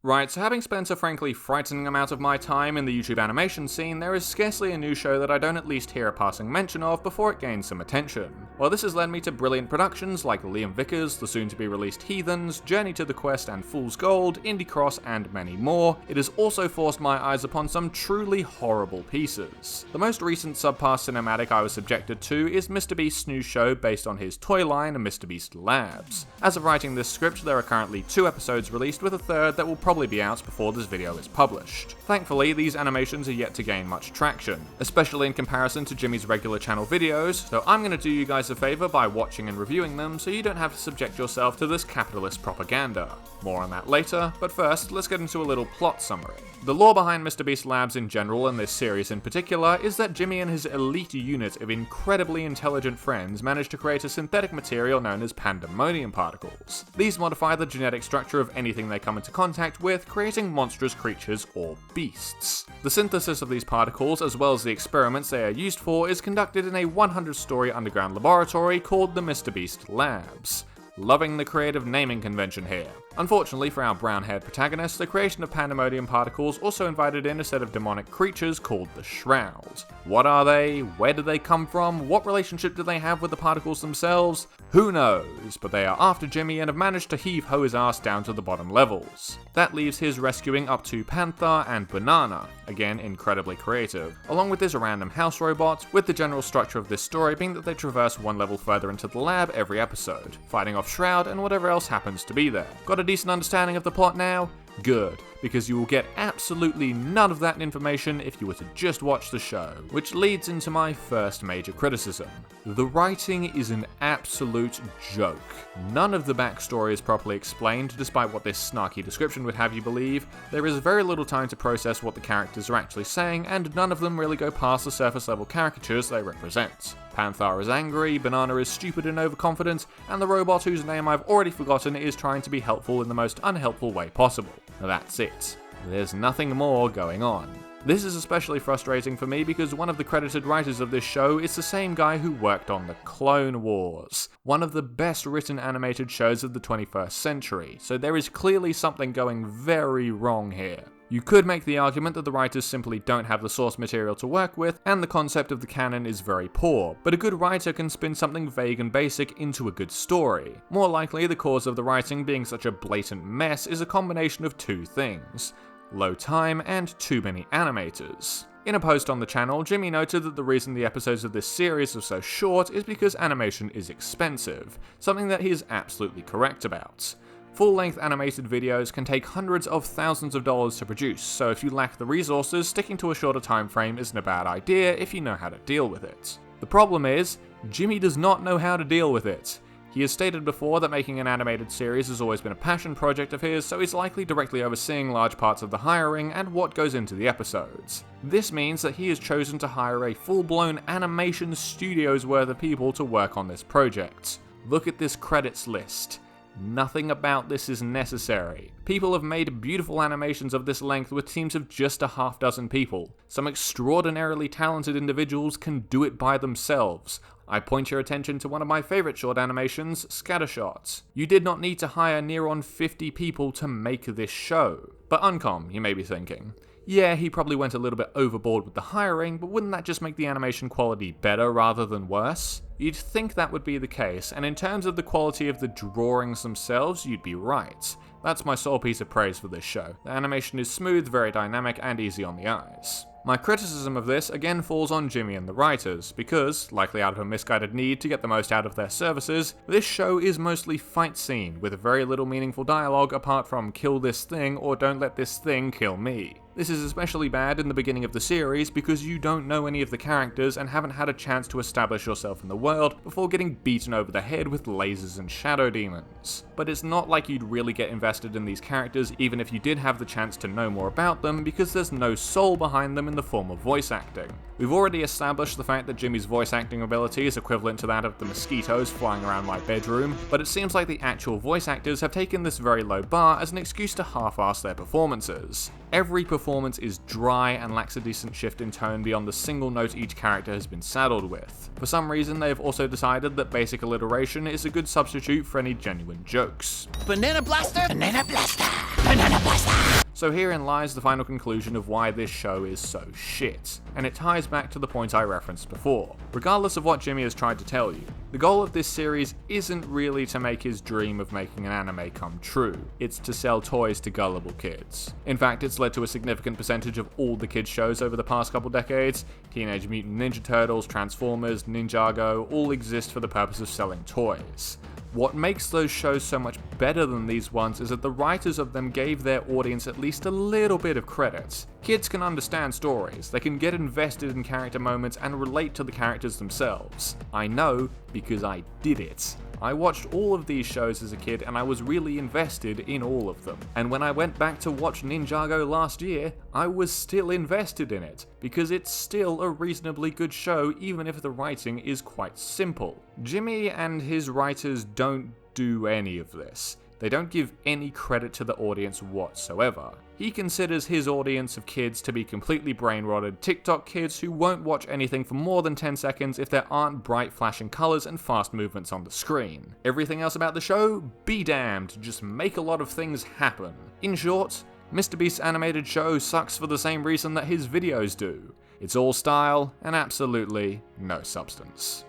Right, so having spent a frankly frightening amount of my time in the YouTube animation scene, there is scarcely a new show that I don't at least hear a passing mention of before it gains some attention. While this has led me to brilliant productions like Liam Vickers, the soon-to-be-released Heathens, Journey to the Quest and Fool's Gold, Indie Cross, and many more, it has also forced my eyes upon some truly horrible pieces. The most recent subpar cinematic I was subjected to is MrBeast's new show based on his toy line, MrBeast Labs. As of writing this script, there are currently 2 episodes released, with a third that will probably be out before this video is published. Thankfully, these animations are yet to gain much traction, especially in comparison to Jimmy's regular channel videos, so I'm going to do you guys a favour by watching and reviewing them so you don't have to subject yourself to this capitalist propaganda. More on that later, but first, let's get into a little plot summary. The lore behind MrBeast Labs in general, and this series in particular, is that Jimmy and his elite unit of incredibly intelligent friends managed to create a synthetic material known as pandemonium particles. These modify the genetic structure of anything they come into contact with, creating monstrous creatures or beasts. The synthesis of these particles, as well as the experiments they are used for, is conducted in a 100-story underground laboratory called the MrBeast Labs. Loving the creative naming convention here. Unfortunately for our brown-haired protagonist, the creation of pandemonium particles also invited in a set of demonic creatures called the Shroud. What are they? Where did they come from? What relationship do they have with the particles themselves? Who knows, but they are after Jimmy and have managed to heave-ho his ass down to the bottom levels. That leaves his rescuing up to Panther and Banana, again incredibly creative, along with this random house robot, with the general structure of this story being that they traverse one level further into the lab every episode, fighting off Shroud and whatever else happens to be there. Got a decent understanding of the plot now? Good, because you will get absolutely none of that information if you were to just watch the show, which leads into my first major criticism. The writing is an absolute joke. None of the backstory is properly explained, despite what this snarky description would have you believe. There is very little time to process what the characters are actually saying, and none of them really go past the surface level caricatures they represent. Panther is angry, Banana is stupid and overconfident, and the robot whose name I've already forgotten is trying to be helpful in the most unhelpful way possible. That's it. There's nothing more going on. This is especially frustrating for me because one of the credited writers of this show is the same guy who worked on the Clone Wars, one of the best written animated shows of the 21st century, so there is clearly something going very wrong here. You could make the argument that the writers simply don't have the source material to work with, and the concept of the canon is very poor, but a good writer can spin something vague and basic into a good story. More likely, the cause of the writing being such a blatant mess is a combination of 2 things: low time and too many animators. In a post on the channel, Jimmy noted that the reason the episodes of this series are so short is because animation is expensive, something that he is absolutely correct about. Full-length animated videos can take hundreds of thousands of dollars to produce, so if you lack the resources, sticking to a shorter time frame isn't a bad idea if you know how to deal with it. The problem is, Jimmy does not know how to deal with it. He has stated before that making an animated series has always been a passion project of his, so he's likely directly overseeing large parts of the hiring and what goes into the episodes. This means that he has chosen to hire a full-blown animation studio's worth of people to work on this project. Look at this credits list. Nothing about this is necessary. People have made beautiful animations of this length with teams of just a half dozen people. Some extraordinarily talented individuals can do it by themselves. I point your attention to one of my favourite short animations, Scattershot. You did not need to hire near on 50 people to make this show. But Uncom, you may be thinking. Yeah, he probably went a little bit overboard with the hiring, but wouldn't that just make the animation quality better rather than worse? You'd think that would be the case, and in terms of the quality of the drawings themselves, you'd be right. That's my sole piece of praise for this show. The animation is smooth, very dynamic, and easy on the eyes. My criticism of this again falls on Jimmy and the writers, because, likely out of a misguided need to get the most out of their services, this show is mostly fight scene, with very little meaningful dialogue apart from kill this thing or don't let this thing kill me. This is especially bad in the beginning of the series because you don't know any of the characters and haven't had a chance to establish yourself in the world before getting beaten over the head with lasers and shadow demons. But it's not like you'd really get invested in these characters even if you did have the chance to know more about them because there's no soul behind them in the form of voice acting. We've already established the fact that Jimmy's voice acting ability is equivalent to that of the mosquitoes flying around my bedroom, but it seems like the actual voice actors have taken this very low bar as an excuse to half-ass their performances. Every performance is dry and lacks a decent shift in tone beyond the single note each character has been saddled with. For some reason, they have also decided that basic alliteration is a good substitute for any genuine jokes. Banana Blaster! Banana Blaster! So herein lies the final conclusion of why this show is so shit, and it ties back to the point I referenced before. Regardless of what Jimmy has tried to tell you, the goal of this series isn't really to make his dream of making an anime come true, it's to sell toys to gullible kids. In fact, it's led to a significant percentage of all the kids shows over the past couple decades. Teenage Mutant Ninja Turtles, Transformers, Ninjago all exist for the purpose of selling toys. What makes those shows so much better than these ones is that the writers of them gave their audience at least a little bit of credit. Kids can understand stories, they can get invested in character moments and relate to the characters themselves. I know because I did it. I watched all of these shows as a kid and I was really invested in all of them. And when I went back to watch Ninjago last year, I was still invested in it, because it's still a reasonably good show even if the writing is quite simple. Jimmy and his writers don't do any of this. They don't give any credit to the audience whatsoever. He considers his audience of kids to be completely brain-rotted TikTok kids who won't watch anything for more than 10 seconds if there aren't bright flashing colours and fast movements on the screen. Everything else about the show? Be damned, just make a lot of things happen. In short, MrBeast's animated show sucks for the same reason that his videos do. It's all style and absolutely no substance.